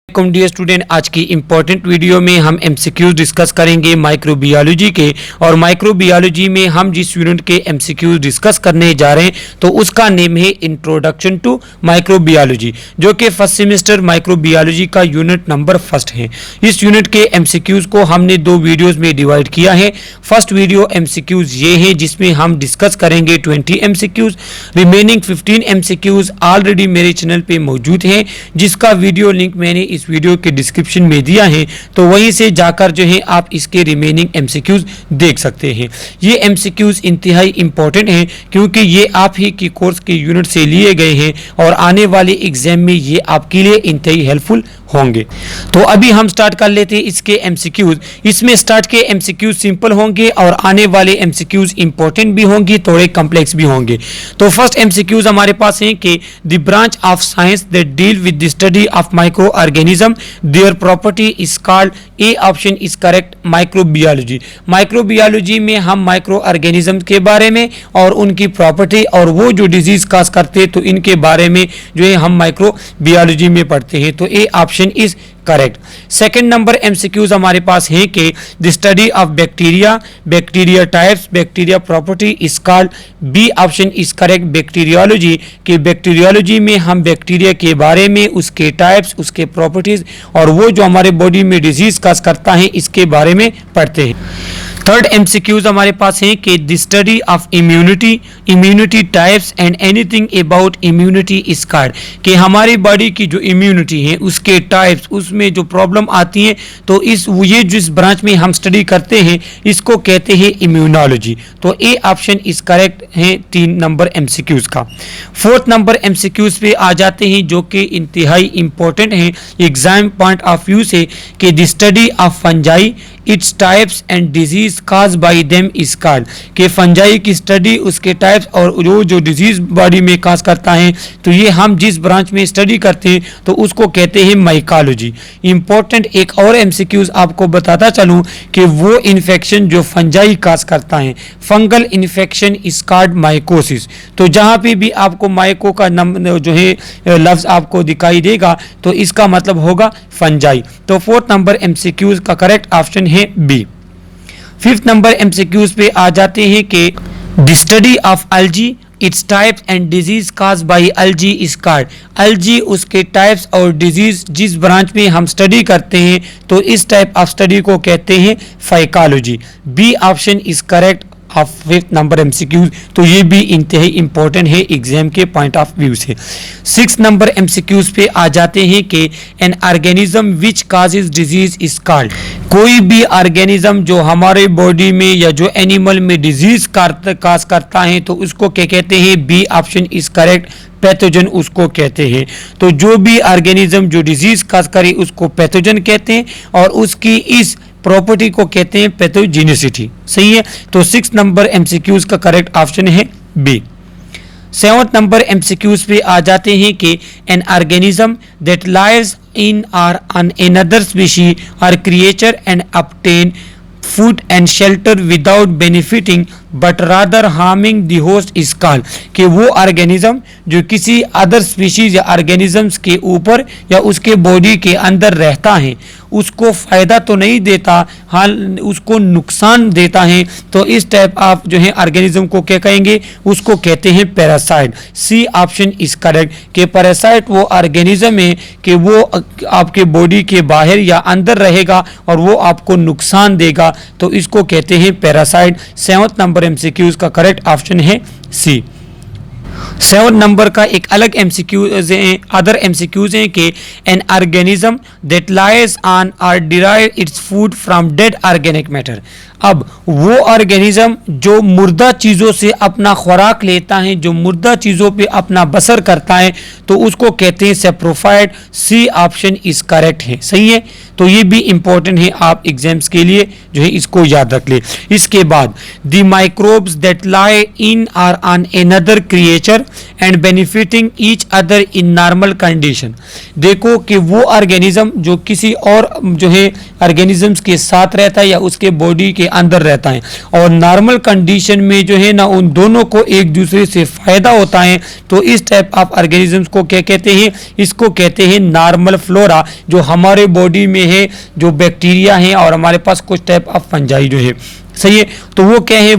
Welcome dear student. आज की important video में हम एमसीक्यूज डिस्कस करेंगे माइक्रोबायोलॉजी के। और माइक्रोबायोलॉजी में हम जिस यूनिट के एमसीक्यूज डिस्कस करने जा रहे हैं तो उसका नेम है इंट्रोडक्शन टू माइक्रोबायोलॉजी, जो कि फर्स्ट सेमेस्टर माइक्रोबायोलॉजी का यूनिट नंबर फर्स्ट है। इस यूनिट के एमसीक्यूज को हमने दो वीडियोज में डिवाइड किया है। फर्स्ट वीडियो एमसीक्यूज ये है जिसमें हम डिस्कस करेंगे 20 एमसीक्यूज। रिमेनिंग 15 एमसीक्यूज ऑलरेडी मेरे चैनल पे मौजूद हैं, जिसका वीडियो लिंक मैंने इस वीडियो के डिस्क्रिप्शन में दिया है, तो वहीं से जाकर जो है आप इसके रिमेनिंग एमसीक्यूज देख सकते हैं। ये एमसीक्यूज इंतहाई इंपॉर्टेंट हैं क्योंकि ये आप ही की कोर्स के यूनिट से लिए गए हैं और आने वाले एग्जाम में ये आपके लिए इंतहाई हेल्पफुल होंगे। तो अभी हम स्टार्ट कर लेते हैं इसके एमसीक्यूज। इसमें स्टार्ट के एमसीक्यूज सिंपल होंगे और आने वाले एमसीक्यूज इंपॉर्टेंट भी होंगे, थोड़े कॉम्प्लेक्स भी होंगे। तो फर्स्ट एमसीक्यूज हमारे पास हैं कि the branch of science that deal with the study of micro organism, their property is called, A option is correct, microbiology. Microbiology में हम माइक्रो ऑर्गेनिज्म के बारे में और उनकी प्रॉपर्टी और वो जो डिजीज काज करते हैं तो इनके बारे में जो है हम माइक्रोबायोलॉजी में पढ़ते हैं। तो A option is correct. Second number MCQs हमारे पास है कि the study of bacteria, bacteria types, bacteria property is called, B option is correct, bacteriology. कि बैक्टीरियोलॉजी में हम बैक्टीरिया के बारे में, उसके टाइप्स, उसके प्रॉपर्टीज और वो जो हमारे बॉडी में डिजीज काज करता है इसके बारे में पढ़ते हैं। थर्ड एमसीक्यूज हमारे पास है कि the study of immunity, immunity types and anything about immunity is called. कि हमारी बॉडी की जो इम्यूनिटी है उसके टाइप्स, उसमें जो प्रॉब्लम आती है तो ये जिस ब्रांच में हम स्टडी करते हैं इसको कहते हैं इम्यूनोलॉजी। तो ए ऑप्शन इज करेक्ट है 3 नंबर एमसीक्यूज का। फोर्थ नंबर एमसीक्यूज पे आ जाते हैं जो कि इंतहाई इंपॉर्टेंट है एग्जाम पॉइंट ऑफ व्यू से, कि the study of fungi, its types and disease cause by them is called. कि फंजाई की स्टडी, उसके टाइप्स और जो डिजीज बॉडी में काज करता है तो ये हम जिस ब्रांच में स्टडी करते हैं तो उसको कहते हैं माइकोलॉजी। इंपॉर्टेंट एक और एमसीक्यूज आपको बताता चलूं कि वो इन्फेक्शन जो फंजाई काज करता है, fungal infection is called mycosis. तो जहां पे भी आपको माइको का जो है लफ्ज आपको दिखाई देगा तो इसका मतलब होगा फंजाई। तो फोर्थ नंबर एमसीक्यूज का करेक्ट ऑप्शन है बी। फिफ्थ नंबर एमसीक्यूज पे आ जाते हैं कि the study of algae, its types and disease cause by algae is called. Algae, उसके टाइप्स और डिजीज जिस ब्रांच में हम स्टडी करते हैं तो इस टाइप ऑफ स्टडी को कहते हैं phycology. B option is correct of fifth number MCQs. तो ये भी इंतहाई इंपॉर्टेंट है एग्जाम के पॉइंट ऑफ व्यू से। सिक्स नंबर एमसीक्यूज पे आ जाते हैं कि an organism which causes disease is called. कोई भी ऑर्गेनिज्म जो हमारे बॉडी में या जो एनिमल में डिजीज काज करता है तो उसको क्या कहते हैं, B option is correct, pathogen उसको कहते हैं। तो जो भी ऑर्गेनिज्म जो डिजीज काज करे उसको पैथोजन कहते हैं और उसकी इस प्रॉपर्टी को कहते हैं पैथोजेनिसिटी। सही है। तो 6 नंबर एमसीक्यूज का करेक्ट ऑप्शन है बी। 7th नंबर एमसीक्यूज पे आ जाते हैं कि an organism that lies in और ऑन अनदर स्पीशीज और creature and obtain food and shelter without benefiting but rather harming the host is called। कि वो ऑर्गेनिज्म जो किसी अदर स्पीशीज या ऑर्गेनिजम्स के ऊपर या उसके बॉडी के अंदर रहता है उसको फायदा तो नहीं देता, हाल उसको नुकसान देता है, तो इस टाइप ऑफ जो है ऑर्गेनिज्म को क्या कहेंगे, उसको कहते हैं parasite. C option is correct कि पैरासाइट वो ऑर्गेनिज्म है कि वो आपके बॉडी के बाहर या अंदर रहेगा और वो आपको नुकसान देगा, तो इसको कहते हैं पैरासाइट। 7th नंबर एमसीक्यूज का करेक्ट ऑप्शन है सी। 7 नंबर का एक अलग एमसीक्यूज है, अदर एमसीक्यूज है कि an organism that lies on or derive its food from dead organic matter. अब वो ऑर्गेनिज्म जो मुर्दा चीज़ों से अपना खुराक लेता है, जो मुर्दा चीज़ों पे अपना बसर करता है, तो उसको कहते हैं saprophyte. C option is correct है। सही है। तो ये भी इंपॉर्टेंट है, आप एग्जाम्स के लिए जो है इसको याद रख ले। इसके बाद द माइक्रोब्स दैट लाई इन और on another creature and benefiting each other in normal condition. देखो कि वो ऑर्गेनिज्म जो किसी और जो है ऑर्गेनिजम्स के साथ रहता है या उसके बॉडी के अंदर रहता है और नॉर्मल कंडीशन में जो है ना उन दोनों को एक दूसरे से फायदा होता है। तो इस टाइप ऑफ ऑर्गेनिजम्स को क्या कहते हैं, इसको कहते हैं नॉर्मल फ्लोरा। जो हमारे बॉडी में है, जो बैक्टीरिया है और हमारे पास कुछ टाइप ऑफ फंजाई जो है, सही है। तो वो क्या है,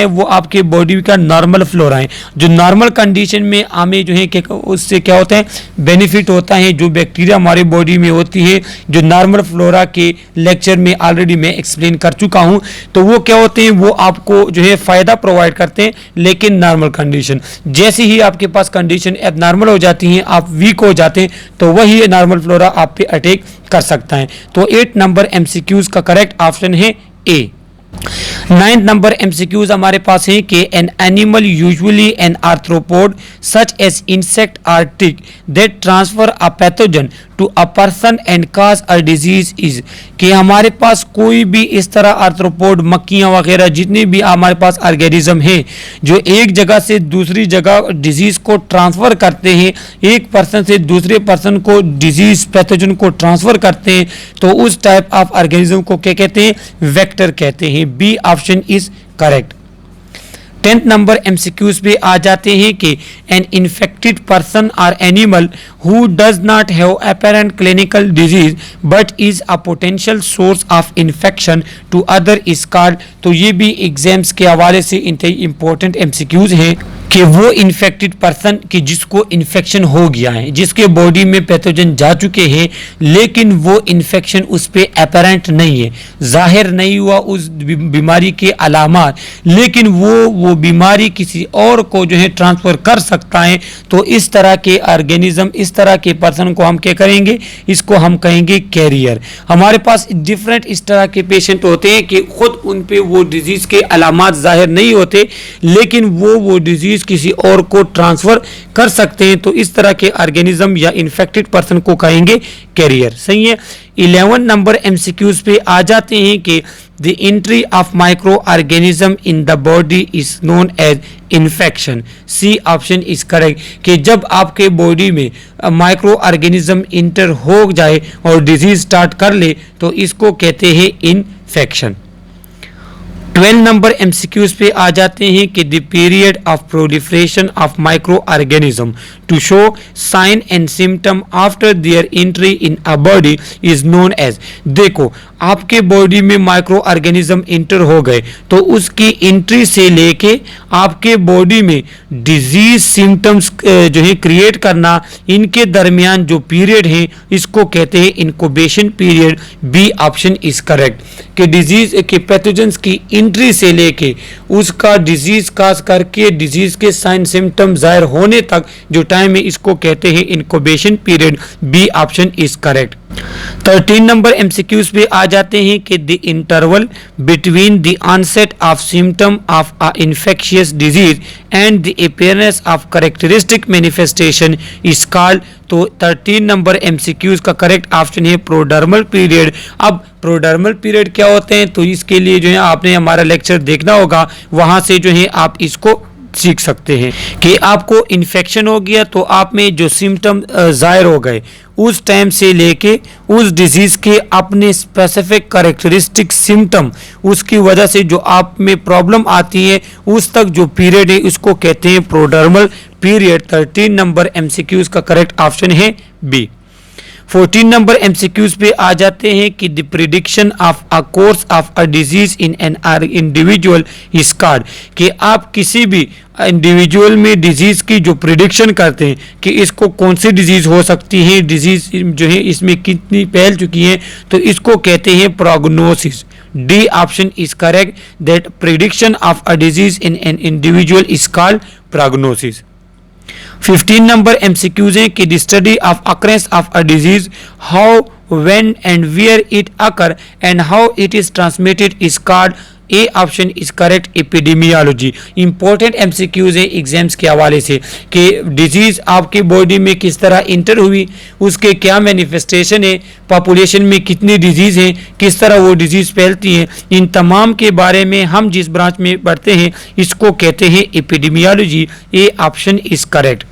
वो आपके बॉडी का नॉर्मल फ्लोरा है। जो नॉर्मल कंडीशन में हमें जो है उससे क्या होता है, बेनिफिट होता है। जो बैक्टीरिया हमारे बॉडी में होती है, जो नॉर्मल फ्लोरा के लेक्चर में ऑलरेडी मैं एक्सप्लेन कर चुका हूं, तो वो क्या होते हैं, वो आपको जो है फायदा प्रोवाइड करते हैं। लेकिन नॉर्मल कंडीशन, जैसे ही आपके पास कंडीशन एबनॉर्मल हो जाती है, आप वीक हो जाते हैं, तो वही नॉर्मल फ्लोरा आप पे अटैक कर सकता है। तो 8 नंबर एमसीक्यूज का करेक्ट ऑप्शन है ए। 9th नंबर एमसीक्यूज हमारे पास है कि an animal usually an arthropod such as insect or tick that transfer a pathogen to a person and cause a disease is, कि हमारे पास कोई भी इस तरह आर्थ्रोपोड, मक्खियां वगैरह जितने भी हमारे पास ऑर्गेनिज्म हैं जो एक जगह से दूसरी जगह डिजीज को ट्रांसफर करते हैं, एक पर्सन से दूसरे पर्सन को डिजीज पैथोजन को ट्रांसफर करते हैं, तो उस टाइप ऑफ ऑर्गेनिज्म को क्या कहते हैं, वेक्टर कहते हैं। B option is correct. 10th number MCQs पे आ जाते हैं कि एन इन्फेक्टेड पर्सन और animal who does not have apparent clinical disease but is a potential source of infection to other is called. तो ये भी एग्जाम्स के हवाले से इंपॉर्टेंट एमसीक्यूज हैं कि वो इन्फेक्टेड पर्सन कि जिसको इन्फेक्शन हो गया है, जिसके बॉडी में पैथोजन जा चुके हैं, लेकिन वो इन्फेक्शन उस पे अपेरेंट नहीं है, जाहिर नहीं हुआ उस बीमारी के अलामात, लेकिन वो बीमारी किसी और को जो है ट्रांसफर कर सकता है। तो इस तरह के ऑर्गेनिज्म, इस तरह के पर्सन को हम क्या करेंगे, इसको हम कहेंगे कैरियर। हमारे पास डिफरेंट इस तरह के पेशेंट होते हैं कि खुद उन पे वो डिजीज के अलामात जाहिर नहीं होते, लेकिन वो डिजीज किसी और को ट्रांसफर कर सकते हैं। तो इस तरह के ऑर्गेनिज्म या इन्फेक्टेड पर्सन को कहेंगे कैरियर, सही है। 11 नंबर एमसीक्यूज पे आ जाते हैं कि the entry of micro organism in the body is known as infection. C option is correct, कि जब आपके बॉडी में माइक्रो ऑर्गेनिज्म इंटर हो जाए और डिजीज स्टार्ट कर ले, तो इसको कहते हैं इन्फेक्शन। 12 नंबर एमसीक्यूज पे आ जाते हैं कि the period of proliferation of micro organism to show sign and symptom after their entry in a body is known as. देखो, आपके बॉडी में माइक्रो ऑर्गेनिज्म इंटर हो गए, तो उसकी एंट्री से लेके आपके बॉडी में डिजीज सिम्टम्स जो है क्रिएट करना, इनके दरमियान जो पीरियड है, इसको कहते हैं incubation period. B option is correct, कि डिजीज के पैथोजेंस की एंट्री से लेके उसका डिजीज काज करके डिजीज के साइन सिम्टम जाहिर होने तक जो टाइम है, इसको कहते हैं incubation period. B option is correct. 13 number MCQs पे आ जाते हैं कि the interval between the onset of symptom of a infectious disease and the appearance of characteristic manifestation is called. तो 13 नंबर एमसीक्यूज का करेक्ट ऑप्शन है prodromal period. अब प्रोडर्मल period क्या होते हैं, तो इसके लिए जो है आपने हमारा लेक्चर देखना होगा, वहां से जो है आप इसको सीख सकते हैं कि आपको इन्फेक्शन हो गया, तो आप में जो सिम्टम जाहिर हो गए, उस टाइम से लेके उस डिजीज के अपने स्पेसिफिक कैरेक्टरिस्टिक सिम्टम, उसकी वजह से जो आप में प्रॉब्लम आती है, उस तक जो पीरियड है, उसको कहते हैं प्रोडर्मल पीरियड। 13 नंबर एमसीक्यूज का करेक्ट ऑप्शन है बी। 14 नंबर एमसीक्यूज पे आ जाते हैं कि the prediction of a course of a disease in an individual is called, कि आप किसी भी इंडिविजुअल में डिजीज की जो प्रिडिक्शन करते हैं कि इसको कौन सी डिजीज हो सकती है, डिजीज जो है इसमें कितनी फैल चुकी है, तो इसको कहते हैं prognosis. D option is correct, that prediction of a disease in an individual is called prognosis. 15 number MCQs है कि the study of occurrence of a disease, how, when and where it occur and how it is transmitted is called. A option is correct, epidemiology. Important MCQs है exams के हवाले से कि disease आपके body में किस तरह इंटर हुई, उसके क्या मैनिफेस्टेशन है, पॉपुलेशन में कितनी डिजीज है, किस तरह वो डिजीज फैलती है, इन तमाम के बारे में हम जिस ब्रांच में पढ़ते हैं, इसको कहते हैं epidemiology. A option is correct.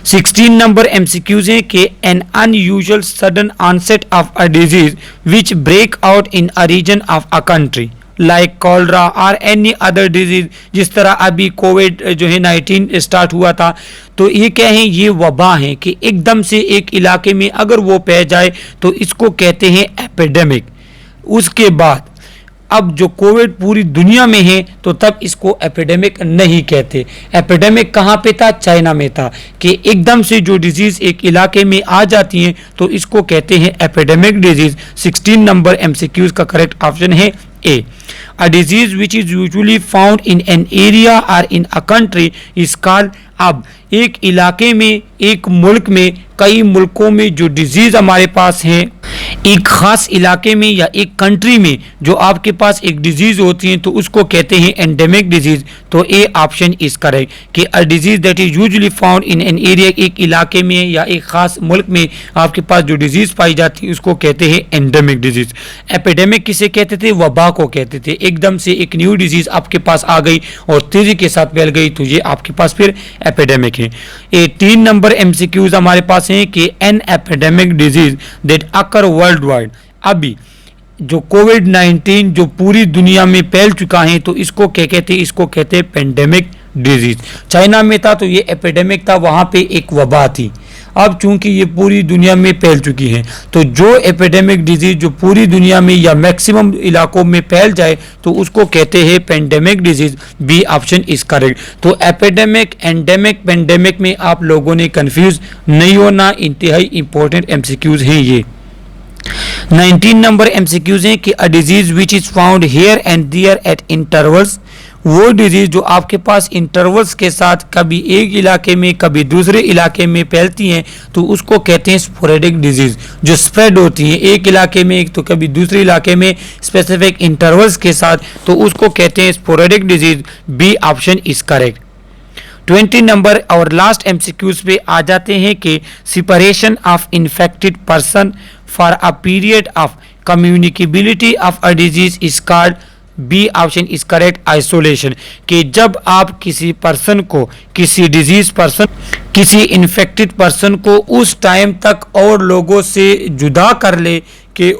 16 number MCQs है कि an unusual sudden onset of a disease which break out in a region of a country like cholera और एनी अदर डिजीज, जिस तरह अभी कोविड जो है 19 स्टार्ट हुआ था, तो ये क्या है, ये वबा है कि एकदम से एक इलाके में अगर वो फैल जाए तो इसको कहते हैं एपिडेमिक। उसके बाद अब जो कोविड पूरी दुनिया में है तो तब इसको एपिडेमिक नहीं कहते। एपिडेमिक कहाँ पे था, चाइना में था, कि एकदम से जो डिजीज एक इलाके में आ जाती है तो इसको कहते हैं एपिडेमिक डिजीज। 16 नंबर एमसीक्यूज का करेक्ट ऑप्शन है A. A disease which is usually found in an area or in a country is called. अब एक इलाके में, एक मुल्क में, कई मुल्कों में जो डिजीज हमारे पास है, एक खास इलाके में या एक कंट्री में जो आपके पास एक डिजीज होती है तो उसको कहते हैं एंडेमिक डिजीज। तो ए ऑप्शन इज करेक्ट कि a disease that is usually found in an area, एक इलाके में या एक खास मुल्क में आपके पास जो डिजीज पाई जाती है उसको कहते हैं एंडेमिक डिजीज। एपिडेमिक किसे कहते थे, वबा को कहते थे। एकदम से एक न्यू डिजीज आपके पास आ गई और तेजी के साथ फैल गई तो ये आपके पास फिर एपिडेमिक है। 3 नंबर एमसीक्यूज हमारे पास हैं कि an epidemic disease that occur world wide. अभी जो कोविड-19 जो पूरी दुनिया में फैल चुका है तो इसको क्या कहते हैं, इसको कहते हैं पेंडेमिक डिजीज। चाइना में था तो ये एपिडेमिक था, वहां पे एक वबा थी। अब चूंकि ये पूरी दुनिया में फैल चुकी है तो जो एपिडेमिक डिजीज जो पूरी दुनिया में या मैक्सिमम इलाकों में फैल जाए तो उसको कहते हैं pandemic disease. B option is correct. तो एपिडेमिक, एंडेमिक, पेंडेमिक में आप लोगों ने कंफ्यूज नहीं होना, इंतहाई इंपॉर्टेंट एमसीक्यूज हैं ये। 19 नंबर एमसीक्यूज हैं कि a disease which is found here and there at intervals. वो डिजीज जो आपके पास इंटरवल्स के साथ कभी एक इलाके में कभी दूसरे इलाके में फैलती हैं तो उसको कहते हैं स्पोरेडिक डिजीज, जो स्प्रेड होती हैं एक इलाके में एक तो कभी दूसरे इलाके में स्पेसिफिक इंटरवल्स के साथ, तो उसको कहते हैं sporadic disease. B option is correct. 20 number और लास्ट एमसीक्यूज पे आ जाते हैं कि separation of infected person for a period of communicability of a disease is called. B option is correct, isolation. कि जब आप किसी पर्सन को, किसी डिजीज पर्सन, किसी इन्फेक्टेड पर्सन को उस टाइम तक और लोगों से जुदा कर ले कि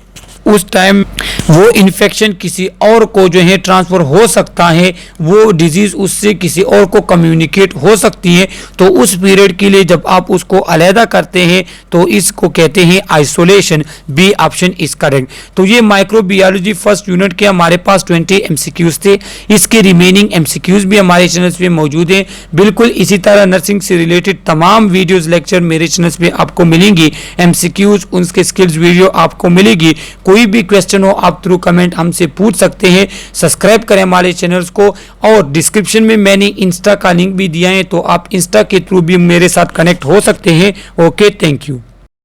उस टाइम वो इन्फेक्शन किसी और को जो है ट्रांसफर हो सकता है, वो डिजीज उससे किसी और को कम्युनिकेट हो सकती है, तो उस पीरियड के लिए जब आप उसको अलहदा करते हैं तो इसको कहते हैं isolation. B option is correct. तो ये माइक्रोबायोलॉजी फर्स्ट यूनिट के हमारे पास 20 एमसीक्यूज थे। इसके रिमेनिंग एमसीक्यूज भी हमारे चैनल पे मौजूद हैं। बिल्कुल इसी तरह नर्सिंग से रिलेटेड तमाम वीडियोस लेक्चर मेरे चैनल पे आपको मिलेंगी। एमसीक्यूज, उनके स्किल्स वीडियो आपको मिलेगी। कोई भी क्वेश्चन हो आप थ्रू कमेंट हमसे पूछ सकते हैं। सब्सक्राइब करें हमारे चैनल्स को और डिस्क्रिप्शन में मैंने इंस्टा का लिंक भी दिया है तो आप इंस्टा के थ्रू भी मेरे साथ कनेक्ट हो सकते हैं। Okay, thank you.